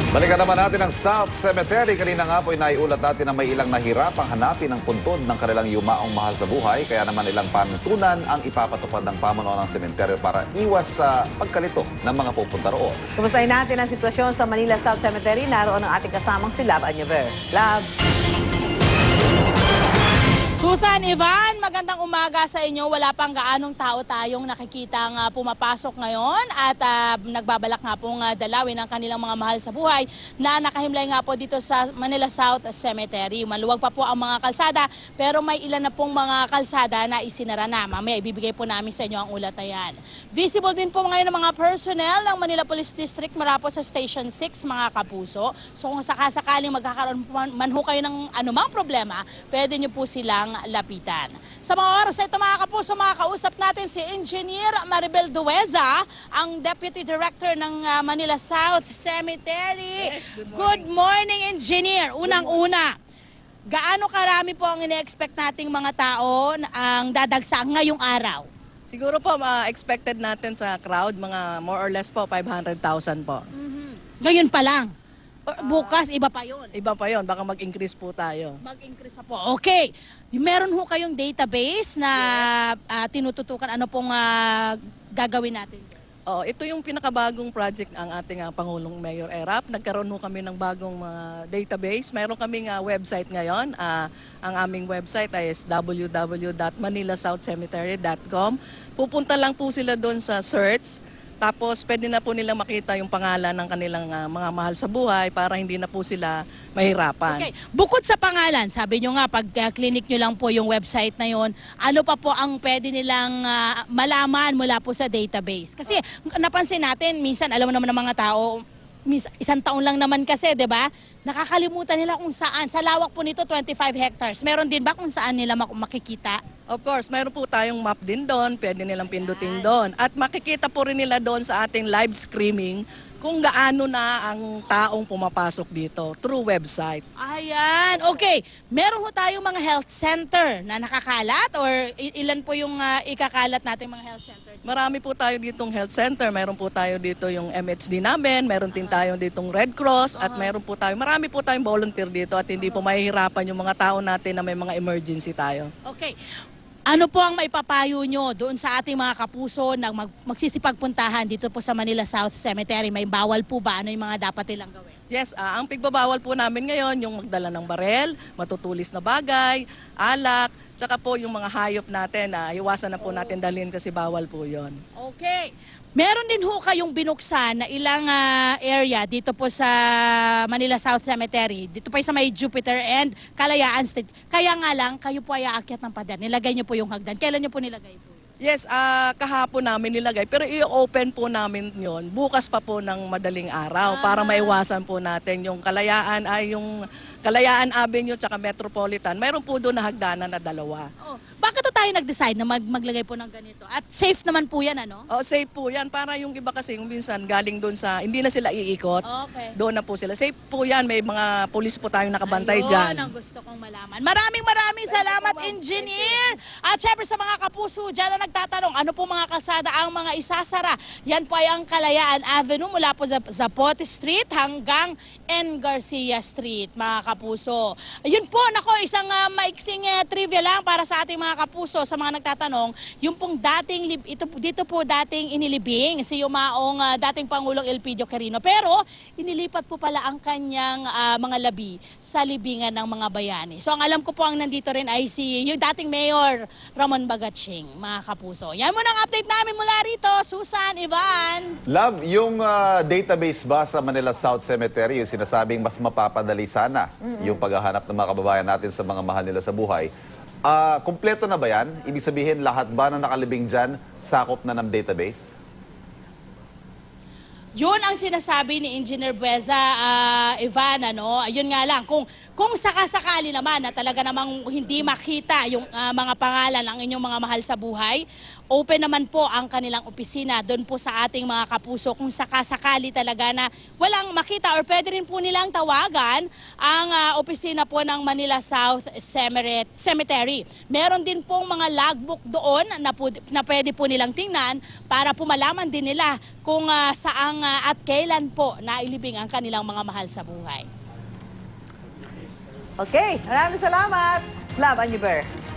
Balikan naman natin ang South Cemetery. Kanina nga po naiulat natin na may ilang nahirapang hanapin ang puntod ng kanilang yumaong mahal sa buhay. Kaya naman ilang panuntunan ang ipapatupad ng pamunuan ng sementeryo para iwas sa pagkalito ng mga pupunta roon. Kumustahin natin ang sitwasyon sa Manila South Cemetery. Naroon ang ating kasamang si Lab Anyaver. Lab. Susan, Ivan, magandang umaga sa inyo. Wala pang gaanong tao tayong nakikitang pumapasok ngayon at nagbabalak nga pong dalawin ang kanilang mga mahal sa buhay na nakahimlay nga po dito sa Manila South Cemetery. Maluwag pa po ang mga kalsada pero may ilan na pong mga kalsada na isinara na. Mamaya ibibigay po namin sa inyo ang ulat na yan. Visible din po ngayon ng mga personnel ng Manila Police District marapos sa Station 6 mga kapuso. So kung sakasakaling magkakaroon man ho kayo ng anumang problema, pwede nyo po silang lapitan. Sa mga oras na ito mga kapuso, makakausap natin si Engineer Maribel Dueza, ang Deputy Director ng Manila South Cemetery. Yes, good morning, Engineer. Unang-una, gaano karami po ang ine-expect nating mga tao ang dadagsa ngayong araw? Siguro po, expected natin sa crowd, mga more or less po, 500,000 po. Ngayon pa lang. Bukas, iba pa yun. Iba pa yon, baka mag-increase po tayo. Mag-increase pa po. Okay. Meron ho kayong database na tinututukan ano pong gagawin natin? Oh, ito yung pinakabagong project ang ating Pangulong Mayor Erap. Nagkaroon ho kami ng bagong database. Mayroon kaming website ngayon. Ang aming website ay www.manilasouthcemetery.com. Pupunta lang po sila doon sa search. Tapos pwede na po nila makita yung pangalan ng kanilang mga mahal sa buhay para hindi na po sila mahirapan. Okay. Bukod sa pangalan, sabi nyo nga, pag clinic nyo lang po yung website na yon, ano pa po ang pwede nilang malaman mula po sa database? Kasi napansin natin, minsan alam mo naman ng mga tao, isang taon lang naman kasi, di ba? Nakakalimutan nila kung saan. Sa lawak po nito, 25 hectares. Meron din ba kung saan nila makikita? Of course, mayroon po tayong map din doon, pwede nilang pindutin doon. At makikita po rin nila doon sa ating live streaming kung gaano na ang taong pumapasok dito through website. Ayan, okay. Meron ho tayong mga health center na nakakalat or ilan po yung ikakalat natin mga health center? Marami po tayo ditong health center, mayroon po tayo dito yung MHD namin, meron din tayo ditong Red Cross at meron po tayo, marami po tayong volunteer dito at hindi po mahihirapan yung mga tao natin na may mga emergency tayo. Okay. Ano po ang maipapayo nyo doon sa ating mga kapuso na magsisipagpuntahan dito po sa Manila South Cemetery? May bawal po ba? Ano yung mga dapat nilang gawin? Yes, ang pigbabawal po namin ngayon, yung magdala ng barel, matutulis na bagay, alak, tsaka po yung mga hayop natin, iwasan na po natin dalhin kasi bawal po yon. Okay. Meron din ho kayong binuksan na ilang area dito po sa Manila South Cemetery. Dito po sa may Jupiter and Kalayaan Street. Kaya nga lang, kayo po ay aakyat ng pader. Nilagay niyo po yung hagdan. Kailan niyo po nilagay po? Yes, kahapon namin nilagay pero i-open po namin yon bukas pa po ng madaling araw para maiwasan po natin yung Kalayaan ay yung Kalayaan Avenue tsaka Metropolitan. Mayroon po doon na hagdanan na dalawa. Oh, bakit to tayo nag-decide na maglagay po ng ganito? At safe naman po yan, ano? Oh, safe po yan para yung iba kasi yung minsan galing doon sa hindi na sila iikot. Okay. Doon na po sila. Safe po yan, may mga pulis po tayong nakabantay Ayun diyan. ang gusto kong malaman. Maraming salamat, Engineer! At syempre sa mga kapuso dyan na nagtatanong, ano po mga kalsada ang mga isasara? Yan po ay ang Kalayaan Avenue mula po sa Zapote Street hanggang N. Garcia Street, mga kapuso. Ayun po, nako, isang maiksing trivia lang para sa ating mga kapuso sa mga nagtatanong, yung pong dito po dating inilibing si yumaong dating Pangulong Elpidio Quirino. Pero inilipat po pala ang kanyang mga labi sa libingan ng mga bayani. So ang alam ko po ang nandito rin ay yung dating Mayor Ramon Bagatsing, mga kapuso. Yan muna ang update namin mula rito. Susan, Ivan. Love, yung database ba sa Manila South Cemetery, yung sinasabing mas mapapadali sana yung paghahanap ng mga kababayan natin sa mga mahal nila sa buhay. Kumpleto na ba yan? Ibig sabihin, lahat ba na nakalibing dyan, sakop na ng database? Yun ang sinasabi ni Engineer Bueza, Ivan, ano? Ayun nga lang, kung sakasakali naman na talaga namang hindi makita yung mga pangalan ng inyong mga mahal sa buhay, open naman po ang kanilang opisina doon po sa ating mga kapuso kung sakasakali talaga na walang makita or pwede rin po nilang tawagan ang opisina po ng Manila South Cemetery. Meron din pong mga logbook doon na pwede po nilang tingnan para po malaman din nila kung saang at kailan po nailibing ang kanilang mga mahal sa buhay. Okay, maraming salamat, Love Anjuber.